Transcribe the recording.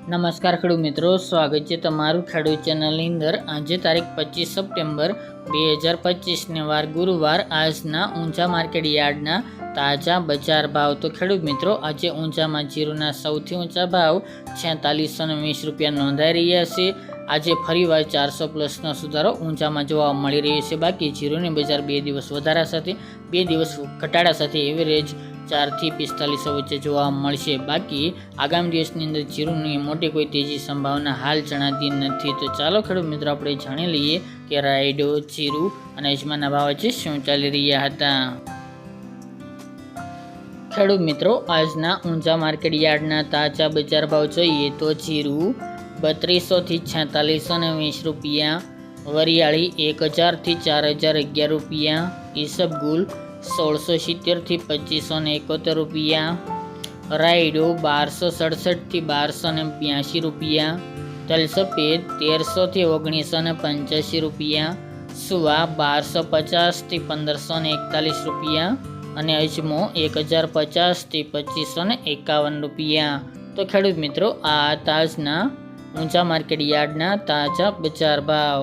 નમસ્કાર ખેડૂત મિત્રો, સ્વાગત છે તમારું ખેડૂત ચેનલની અંદર। આજે તારીખ 25 સપ્ટેમ્બર 2025 વાર ગુરુવાર આજના ઊંચા માર્કેટ યાર્ડના તાજા બજાર ભાવ। તો ખેડૂત મિત્રો, આજે ઊંચામાં જીરુના સૌથી ઊંચા ભાવ 4620 રૂપિયા નોંધાઈ રહ્યા છે। આજે ફરીવાર 400 પ્લસનો સુધારો ઊંચામાં જોવા મળી રહ્યો છે। બાકી જીરુની બજાર 2 દિવસ વધારા સાથે 2 દિવસ ઘટાડા સાથે એવરેજ 4 થી 4500 વચ્ચે જોવા મળશે। બાકી આગામી દિવસની અંદર જીરુની મોટી કોઈ તેજી સંભાવના હાલ જણાતી નથી। તો ચાલો ખેડૂત મિત્રો, આપણે જાણી લઈએ કે રાયડો, જીરુ અને અજમાના ભાવ આજે શું ચાલી રહ્યા હતા। ખેડૂત મિત્રો, આજના ઊંચા માર્કેટ યાર્ડના તાજા બજાર ભાવ જોઈએ તો જીરુ 3200 થી 4620 રૂપિયા, વરિયાળી 1000 થી 4011 રૂપિયા, ઈસબગુલ 1670 થી 2571 રૂપિયા, રાયડો 1267 થી 1282 રૂપિયા, તલ સફેદ 1300 થી 1985 રૂપિયા, સુવા 1250 થી 1541 રૂપિયા અને અજમો 1050 થી 2551 રૂપિયા। તો ખેડૂત મિત્રો, આ તાજના ઊંચા માર્કેટ યાર્ડના તાજા બજાર ભાવ।